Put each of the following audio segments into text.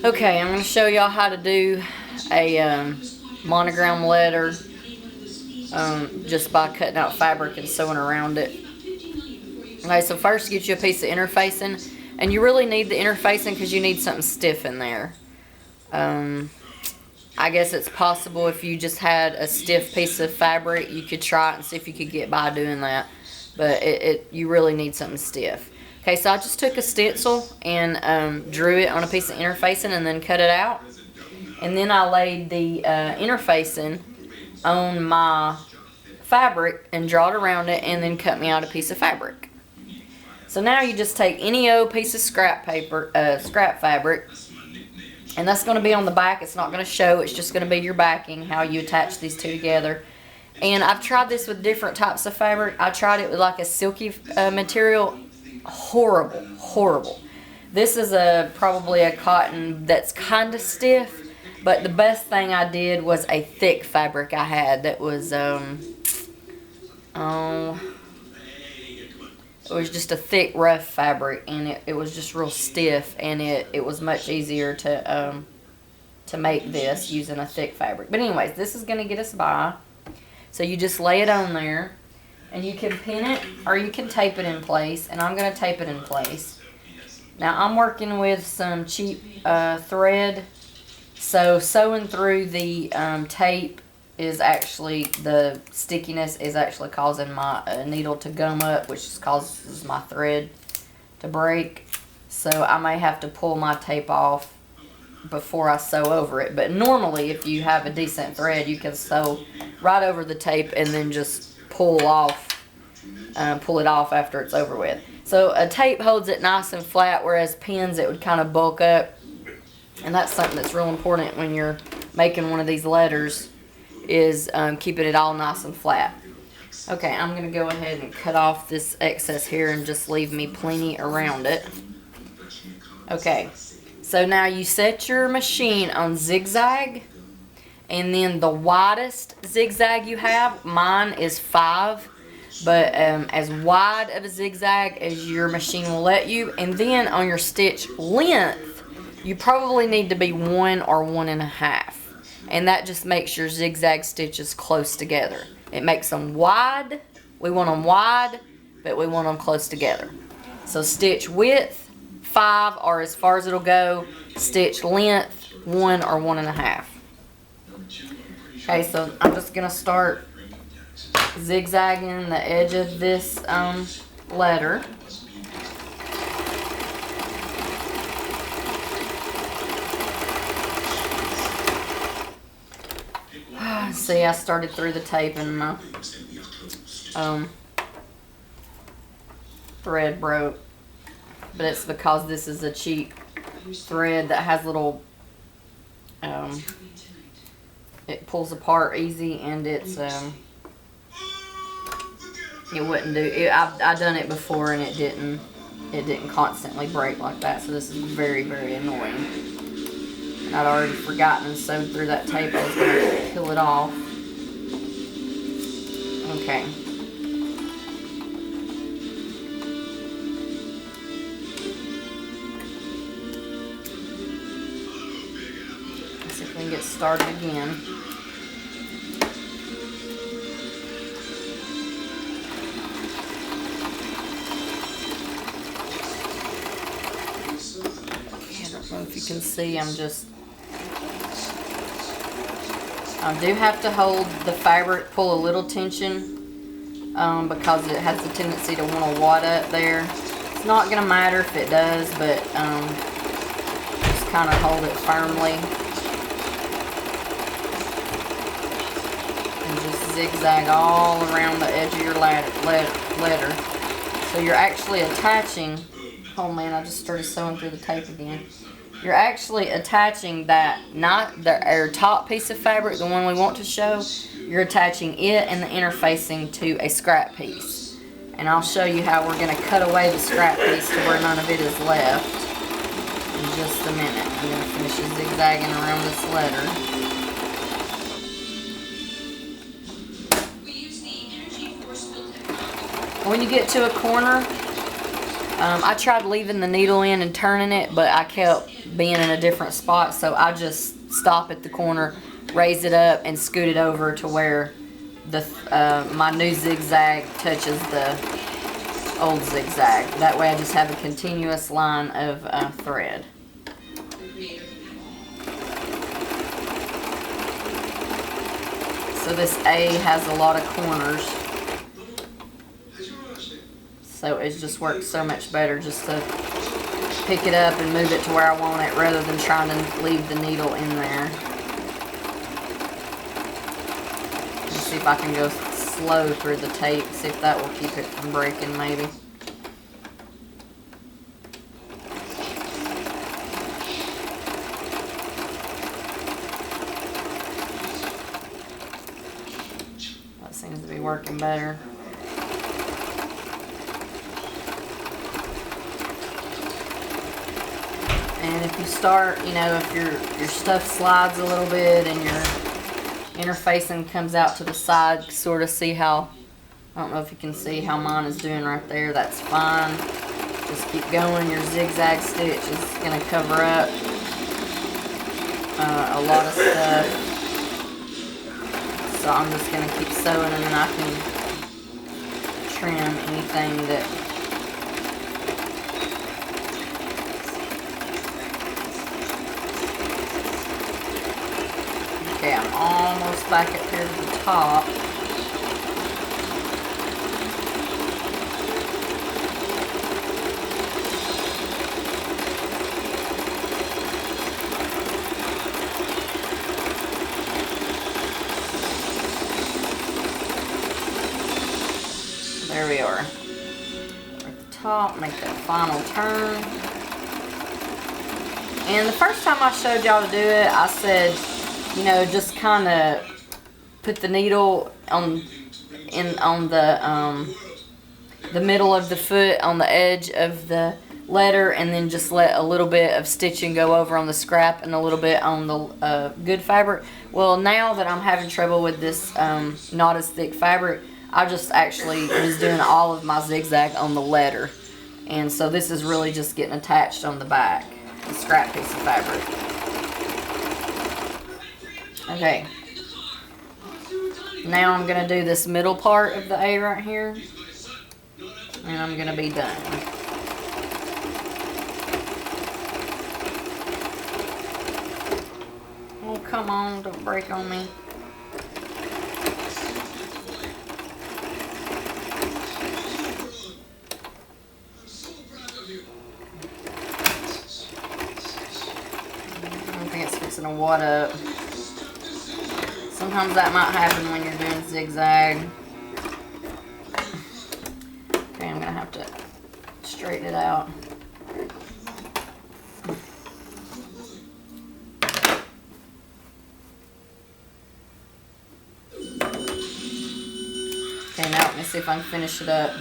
Okay, I'm going to show y'all how to do a monogram letter just by cutting out fabric and sewing around it. Okay, so first get you a piece of interfacing, and you really need the interfacing because you need something stiff in there. I guess it's possible if you just had a stiff piece of fabric, you could try it and see if you could get by doing that. But you really need something stiff. Okay, so I just took a stencil and drew it on a piece of interfacing and then cut it out. And then I laid the interfacing on my fabric and drawed around it and then cut me out a piece of fabric. So now you just take any old piece of scrap fabric, and that's going to be on the back. It's not going to show, it's just going to be your backing, how you attach these two together. And I've tried this with different types of fabric. I tried it with like a silky material. Horrible, horrible. This is probably a cotton that's kind of stiff, but the best thing I did was a thick fabric I had that was it was just a thick, rough fabric, and it was just real stiff, and it was much easier to make this using a thick fabric. But anyways, this is going to get us by. So you just lay it on there, and you can pin it or you can tape it in place, and I'm going to tape it in place. Now I'm working with some cheap thread, so sewing through the tape is actually, the stickiness is actually causing my needle to gum up, which causes my thread to break. So I may have to pull my tape off before I sew over it. But normally if you have a decent thread, you can sew right over the tape and then just pull it off after it's over with. So a tape holds it nice and flat, whereas pins, it would kind of bulk up. And that's something that's real important when you're making one of these letters, is keeping it all nice and flat. Okay, I'm going to go ahead and cut off this excess here and just leave me plenty around it. Okay, so now you set your machine on zigzag, and then the widest zigzag you have, mine is 5, but as wide of a zigzag as your machine will let you. And then on your stitch length, you probably need to be 1 or 1.5. And that just makes your zigzag stitches close together. It makes them wide. We want them wide, but we want them close together. So stitch width, 5 or as far as it'll go. Stitch length, 1 or 1.5. Okay, so I'm just going to start zigzagging the edge of this letter. See, I started through the tape and my thread broke, but it's because this is a cheap thread that has little it pulls apart easy, and it's it wouldn't do it. I've done it before and it didn't constantly break like that, so this is very, very annoying. I'd already forgotten and sewed through that tape. I was going to peel it off. Okay. Let's see if we can get started again. I don't know if you can see, I do have to hold the fabric, pull a little tension, because it has the tendency to want to wad up there. It's not going to matter if it does, but just kind of hold it firmly. And just zigzag all around the edge of your letter. So you're actually attaching, oh man, I just started sewing through the tape again. You're actually attaching that, not our top piece of fabric, the one we want to show, you're attaching it and the interfacing to a scrap piece. And I'll show you how we're going to cut away the scrap piece to where none of it is left in just a minute. I'm going to finish zigzagging around this letter. When you get to a corner, I tried leaving the needle in and turning it, but I kept being in a different spot, so I just stop at the corner, raise it up, and scoot it over to where the my new zigzag touches the old zigzag. That way I just have a continuous line of thread. So this A has a lot of corners, so it just works so much better just to pick it up and move it to where I want it rather than trying to leave the needle in there. Let's see if I can go slow through the tape, see if that will keep it from breaking maybe. That seems to be working better. And if you start, you know, if your stuff slides a little bit and your interfacing comes out to the side, sort of see how, I don't know if you can see how mine is doing right there, that's fine. Just keep going. Your zigzag stitch is going to cover up a lot of stuff. So I'm just going to keep sewing and then I can trim anything that okay, I'm almost back up here to the top. There we are. We're at the top, make that final turn. And the first time I showed y'all to do it, I said, you know, just kind of put the needle on the middle of the foot, on the edge of the letter, and then just let a little bit of stitching go over on the scrap and a little bit on the good fabric. Well, now that I'm having trouble with this not as thick fabric, I just actually was doing all of my zigzag on the letter, and so this is really just getting attached on the back, the scrap piece of fabric. Okay, now I'm going to do this middle part of the A right here, and I'm going to be done. Oh, come on, don't break on me. I think it's fixing to wad up. Sometimes that might happen when you're doing zigzag. Okay, I'm gonna have to straighten it out. Okay, now let me see if I can finish it up.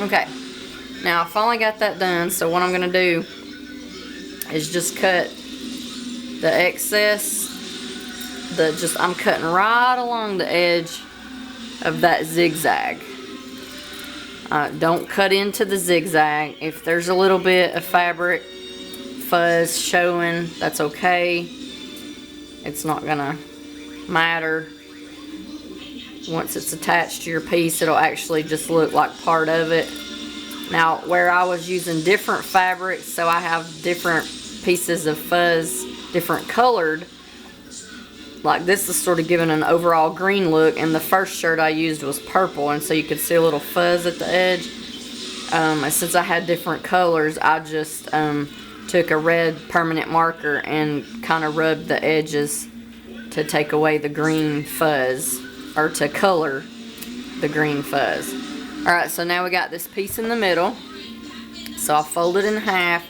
Okay, now I finally got that done, so what I'm going to do is just cut the excess, I'm cutting right along the edge of that zigzag. Don't cut into the zigzag. If there's a little bit of fabric fuzz showing, that's okay. It's not going to matter. Once it's attached to your piece, it'll actually just look like part of it. Now, where I was using different fabrics, so I have different pieces of fuzz, different colored, like this is sort of giving an overall green look, and the first shirt I used was purple, and so you could see a little fuzz at the edge. And since I had different colors, I just took a red permanent marker and kind of rubbed the edges to take away the green fuzz, or to color the green fuzz. Alright, so now we got this piece in the middle. So I'll fold it in half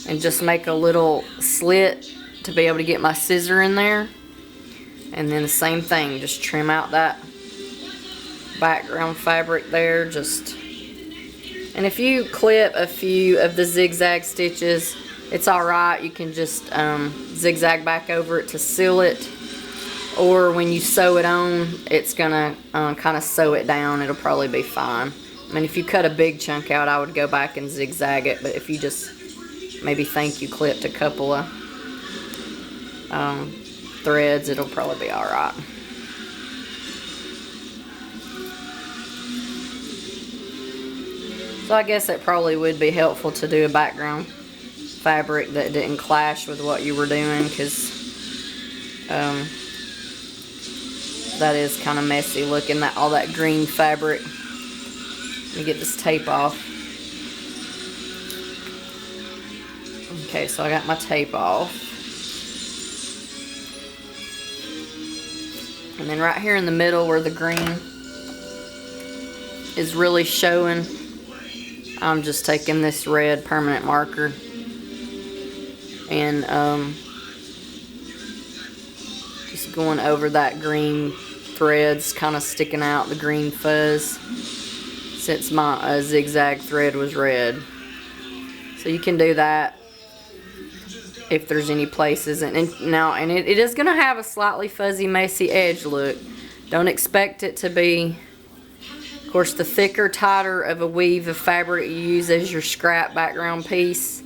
and just make a little slit to be able to get my scissor in there. And then the same thing, just trim out that background fabric there. And if you clip a few of the zigzag stitches, it's alright. You can just zigzag back over it to seal it. Or when you sew it on, it's gonna kind of sew it down. It'll probably be fine. I mean, if you cut a big chunk out, I would go back and zigzag it. But if you just maybe think you clipped a couple of threads, it'll probably be alright. So I guess it probably would be helpful to do a background fabric that didn't clash with what you were doing, because that is kind of messy looking, that all that green fabric. Let me get this tape off. Okay, so I got my tape off. And then right here in the middle where the green is really showing, I'm just taking this red permanent marker and just going over that green threads kind of sticking out, the green fuzz, since my zigzag thread was red. So you can do that if there's any places. And it is going to have a slightly fuzzy, messy edge look. Don't expect it to be. Of course, the thicker, tighter of a weave of fabric you use as your scrap background piece,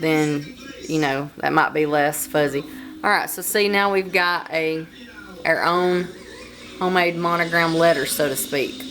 then, you know, that might be less fuzzy. Alright, so see, now we've got our own homemade monogram letter, so to speak.